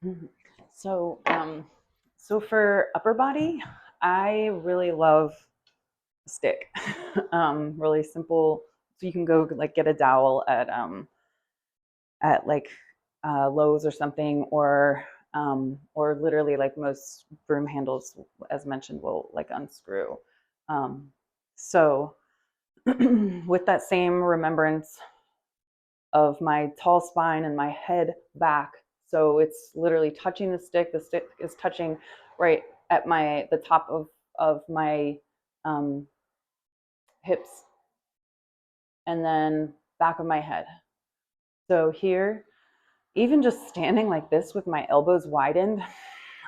Mhm. So, so for upper body, I really love a stick. Really simple. So you can go like get a dowel at like Lowe's or something, or literally like most broom handles, as mentioned, will like unscrew. Um, so with that same remembrance of my tall spine and my head back. So it's literally touching the stick. The stick is touching right at the top of my um, hips and then back of my head. So here, even just standing like this with my elbows widened,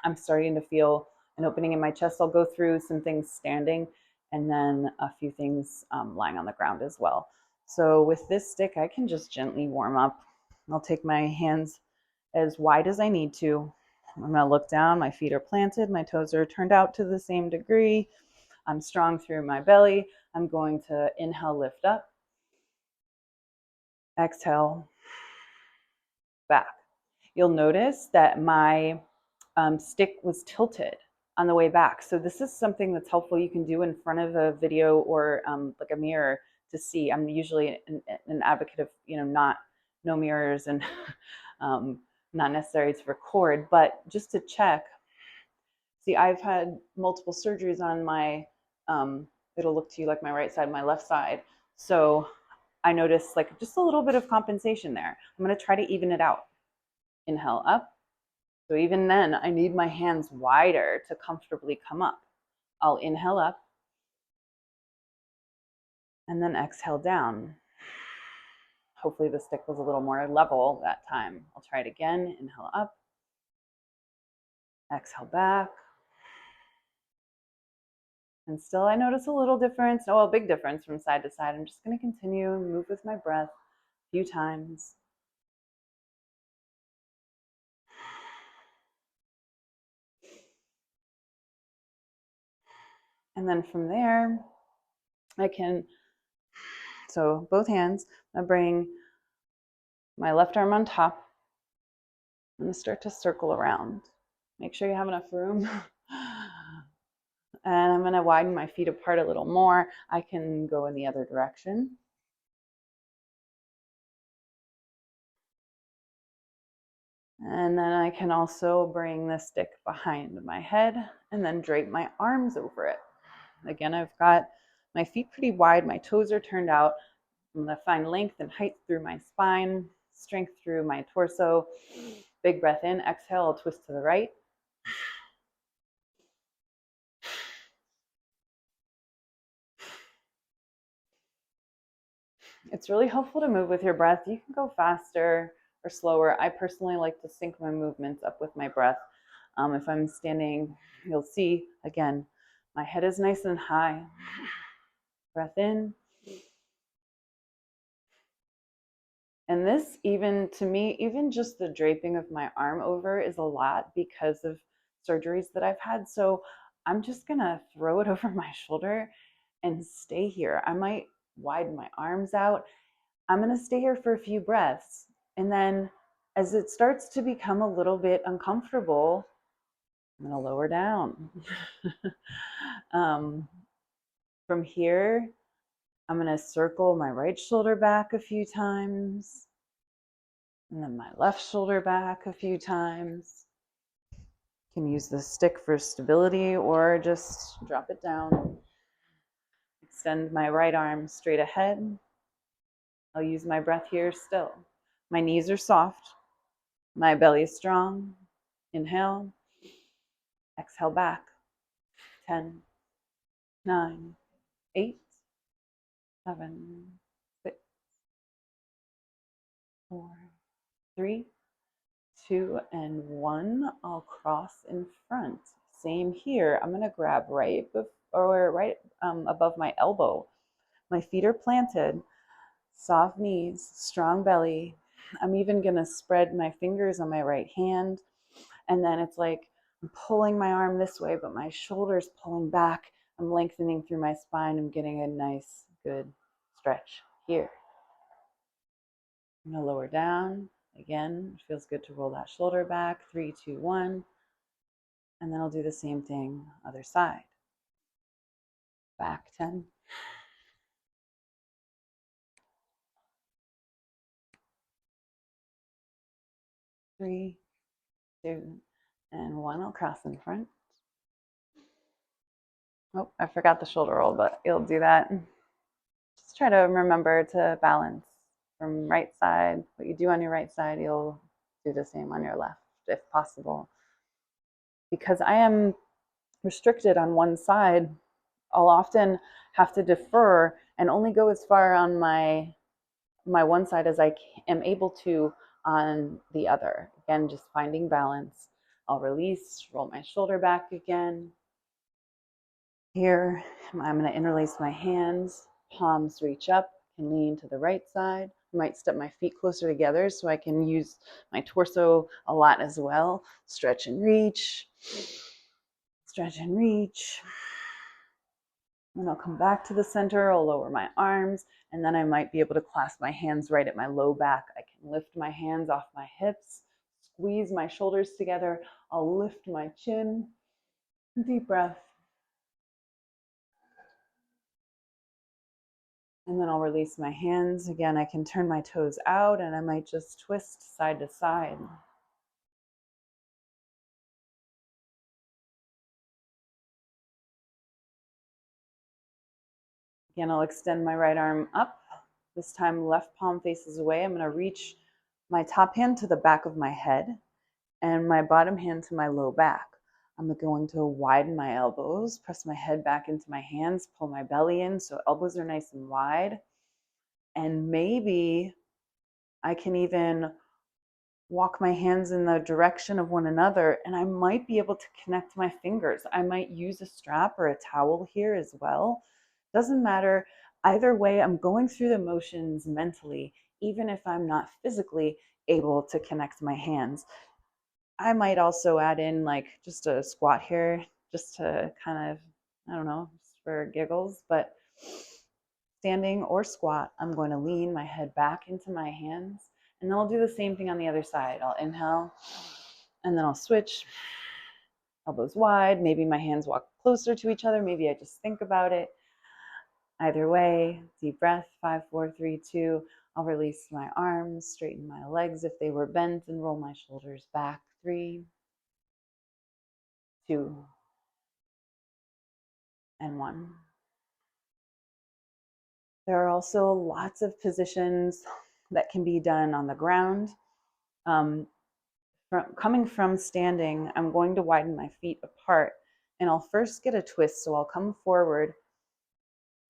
I'm starting to feel an opening in my chest. I'll go through some things standing and then a few things lying on the ground as well. So with this stick, I can just gently warm up. I'll take my hands as wide as I need to. I'm going to look down. My feet are planted. My toes are turned out to the same degree. I'm strong through my belly. I'm going to inhale, lift up, exhale, back. You'll notice that my stick was tilted on the way back. So this is something that's helpful. You can do in front of a video or like a mirror to see. I'm usually an advocate of not no mirrors and um, not necessary to record, but just to check. See, I've had multiple surgeries on my. It'll look to you like my right side, my left side. So I noticed like just a little bit of compensation there. I'm going to try to even it out. Inhale up. So even then, I need my hands wider to comfortably come up. I'll inhale up and then exhale down. Hopefully the stick was a little more level that time. I'll try it again. Inhale up, exhale back. And still I notice a little difference, a big difference from side to side. I'm just going to continue and move with my breath a few times. And then from there, so both hands, I bring my left arm on top. I'm going to start to circle around. Make sure you have enough room. And I'm going to widen my feet apart a little more. I can go in the other direction. And then I can also bring the stick behind my head and then drape my arms over it. Again, I've got my feet pretty wide. My toes are turned out. I'm going to find length and height through my spine, strength through my torso. Big breath in. Exhale, I'll twist to the right. It's really helpful to move with your breath. You can go faster or slower. I personally like to sync my movements up with my breath. If I'm standing, you'll see again, my head is nice and high. Breath in. And this, even to me, even just the draping of my arm over is a lot because of surgeries that I've had. So I'm just going to throw it over my shoulder and stay here. I might widen my arms out. I'm going to stay here for a few breaths. And then as it starts to become a little bit uncomfortable, I'm going to lower down. um, from here, I'm going to circle my right shoulder back a few times. And then my left shoulder back a few times. You can use the stick for stability or just drop it down. Extend my right arm straight ahead. I'll use my breath here still. My knees are soft. My belly is strong. Inhale. Exhale back. 10, 9, 8, 7, 6, 4, 3, 2, and 1. I'll cross in front. Same here. I'm going to grab right above my elbow. My feet are planted, soft knees, strong belly. I'm even going to spread my fingers on my right hand. And then it's like I'm pulling my arm this way, but my shoulder's pulling back. I'm lengthening through my spine. I'm getting a nice, good stretch here. I'm going to lower down. Again, it feels good to roll that shoulder back. 3, 2, 1. And then I'll do the same thing, other side. Back 10. 3, 2, and 1. I'll cross in front. Oh, I forgot the shoulder roll, but you'll do that. Just try to remember to balance from right side. What you do on your right side, you'll do the same on your left if possible. Because I am restricted on one side, I'll often have to defer and only go as far on my one side as I am able to on the other. Again, just finding balance. I'll release, roll my shoulder back again. Here, I'm going to interlace my hands, palms reach up, can lean to the right side. I might step my feet closer together so I can use my torso a lot as well. Stretch and reach, stretch and reach. And I'll come back to the center, I'll lower my arms, and then I might be able to clasp my hands right at my low back. I can lift my hands off my hips, squeeze my shoulders together. I'll lift my chin. Deep breath. And then I'll release my hands. Again, I can turn my toes out and I might just twist side to side. Again, I'll extend my right arm up. This time, left palm faces away. I'm going to reach my top hand to the back of my head and my bottom hand to my low back. I'm going to widen my elbows, press my head back into my hands, pull my belly in so elbows are nice and wide. And maybe I can even walk my hands in the direction of one another, and I might be able to connect my fingers. I might use a strap or a towel here as well. Doesn't matter. Either way, I'm going through the motions mentally, even if I'm not physically able to connect my hands. I might also add in like just a squat here, just to kind of, I don't know, just for giggles, but standing or squat, I'm going to lean my head back into my hands, and then I'll do the same thing on the other side. I'll inhale, and then I'll switch, elbows wide. Maybe my hands walk closer to each other. Maybe I just think about it. Either way, deep breath, 5, 4, 3, 2. I'll release my arms, straighten my legs if they were bent, and roll my shoulders back. 3, 2, and 1. There are also lots of positions that can be done on the ground. Coming from standing, I'm going to widen my feet apart, and I'll first get a twist. So I'll come forward.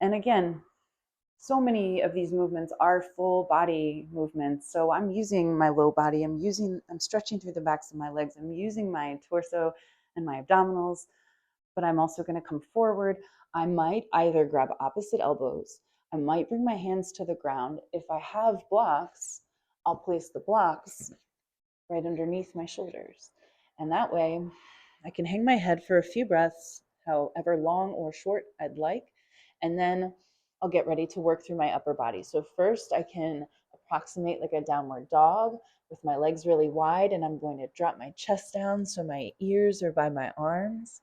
And again, so many of these movements are full body movements. So I'm using my low body. I'm stretching through the backs of my legs. I'm using my torso and my abdominals, but I'm also going to come forward. I might either grab opposite elbows. I might bring my hands to the ground. If I have blocks, I'll place the blocks right underneath my shoulders. And that way I can hang my head for a few breaths, however long or short I'd like. And then I'll get ready to work through my upper body. So first I can approximate like a downward dog with my legs really wide, and I'm going to drop my chest down so my ears are by my arms.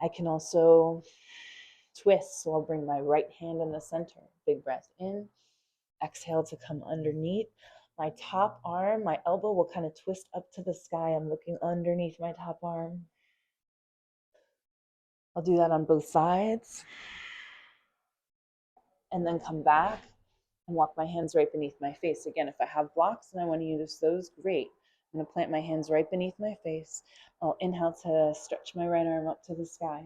I can also twist. So I'll bring my right hand in the center. Big breath in. Exhale to come underneath. My top arm, my elbow will kind of twist up to the sky. I'm looking underneath my top arm. I'll do that on both sides. And then come back and walk my hands right beneath my face. Again, if I have blocks and I want to use those, great. I'm going to plant my hands right beneath my face. I'll inhale to stretch my right arm up to the sky.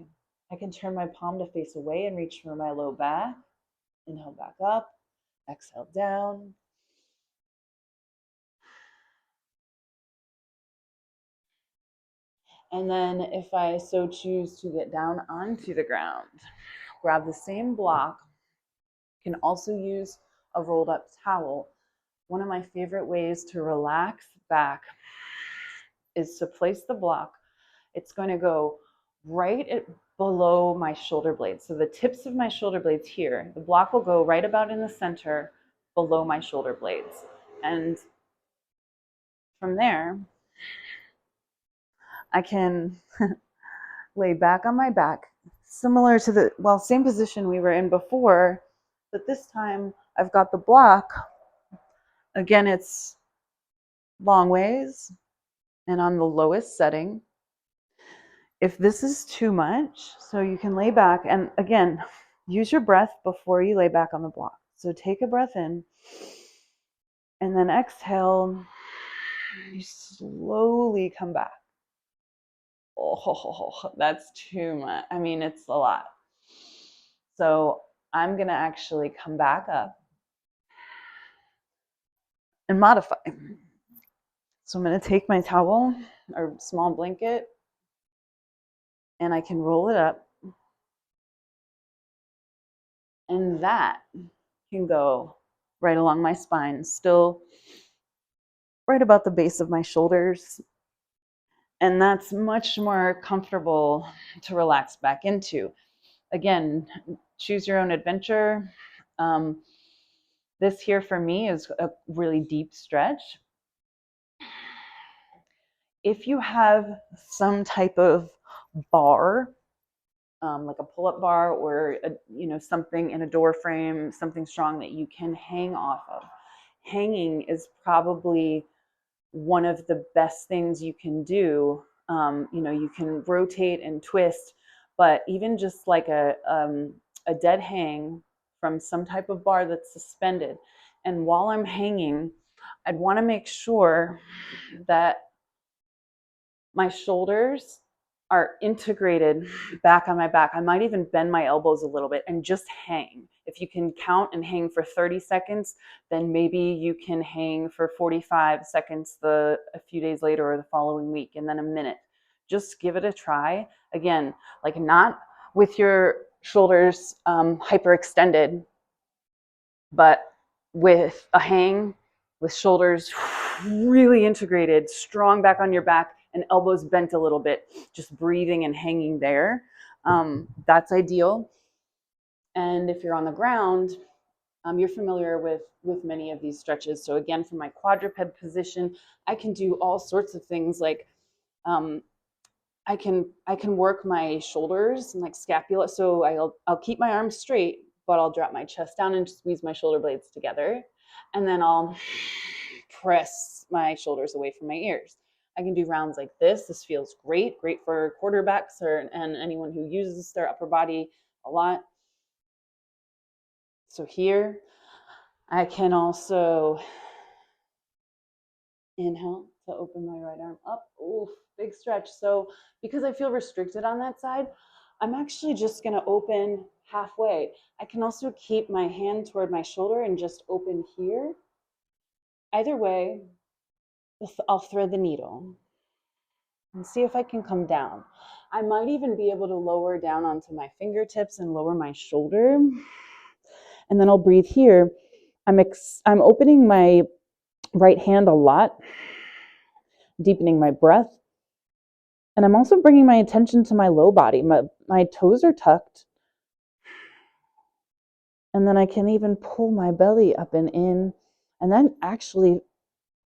I can turn my palm to face away and reach for my low back. Inhale back up. Exhale down. And then if I so choose to get down onto the ground, grab the same block. You can also use a rolled up towel. One of my favorite ways to relax back is to place the block. It's going to go right below my shoulder blades. So the tips of my shoulder blades here, the block will go right about in the center below my shoulder blades. And from there, I can lay back on my back, similar to the, well, same position we were in before, but this time I've got the block. Again, it's long ways and on the lowest setting. If this is too much, so you can lay back, and again, use your breath before you lay back on the block. So take a breath in and then exhale. You slowly come back. Oh, that's too much. I mean, it's a lot. So I'm going to actually come back up and modify. So I'm going to take my towel or small blanket and I can roll it up. And that can go right along my spine, still right about the base of my shoulders. And that's much more comfortable to relax back into. Again, choose your own adventure. This here for me is a really deep stretch. If you have some type of bar, like a pull-up bar or something in a door frame, something strong that you can hang off of. Hanging is probably one of the best things you can do. You can rotate and twist, but even just like a dead hang from some type of bar that's suspended. And while I'm hanging, I'd want to make sure that my shoulders are integrated back on my back. I might even bend my elbows a little bit and just hang. If you can count and hang for 30 seconds, then maybe you can hang for 45 seconds a few days later or the following week, and then a minute. Just give it a try. Again, like not with your shoulders hyperextended, but with a hang, with shoulders really integrated, strong back on your back, and elbows bent a little bit, just breathing and hanging there. That's ideal. And if you're on the ground, you're familiar with many of these stretches. So again, from my quadruped position, I can do all sorts of things like I can work my shoulders and like scapula. So I'll keep my arms straight, but I'll drop my chest down and squeeze my shoulder blades together. And then I'll press my shoulders away from my ears. I can do rounds like this. This feels great for quarterbacks and anyone who uses their upper body a lot. So here, I can also inhale to open my right arm up. Oof, big stretch. So because I feel restricted on that side, I'm actually just going to open halfway. I can also keep my hand toward my shoulder and just open here. Either way, I'll thread the needle and see if I can come down. I might even be able to lower down onto my fingertips and lower my shoulder. And then I'll breathe here. I'm opening my right hand a lot, deepening my breath. And I'm also bringing my attention to my low body. My toes are tucked. And then I can even pull my belly up and in. And then actually,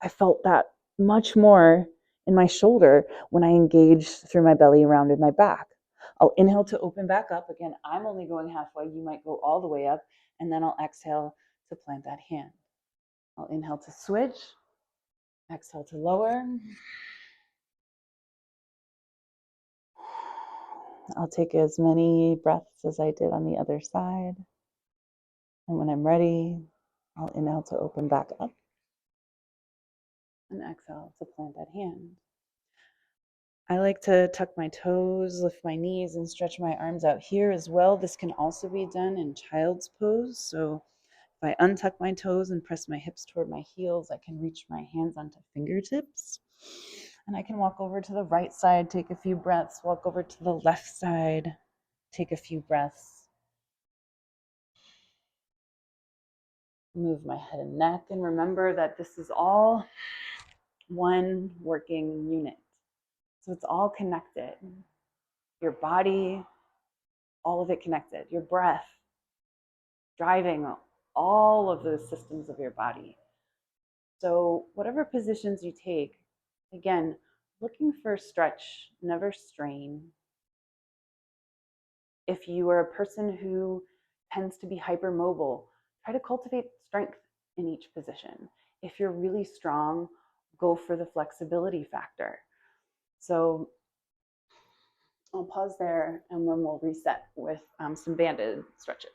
I felt that much more in my shoulder when I engaged through my belly around in my back. I'll inhale to open back up. Again, I'm only going halfway. You might go all the way up. And then I'll exhale to plant that hand. I'll inhale to switch. Exhale to lower. I'll take as many breaths as I did on the other side. And when I'm ready, I'll inhale to open back up. And exhale to plant that hand. I like to tuck my toes, lift my knees, and stretch my arms out here as well. This can also be done in child's pose. So if I untuck my toes and press my hips toward my heels, I can reach my hands onto fingertips. And I can walk over to the right side, take a few breaths, walk over to the left side, take a few breaths. Move my head and neck, and remember that this is all one working unit. So it's all connected. Your body, all of it connected. Your breath, driving all of those systems of your body. So whatever positions you take, Again, looking for stretch, never strain. If you are a person who tends to be hypermobile, try to cultivate strength in each position. If you're really strong, go for the flexibility factor. So I'll pause there and then we'll reset with some banded stretches.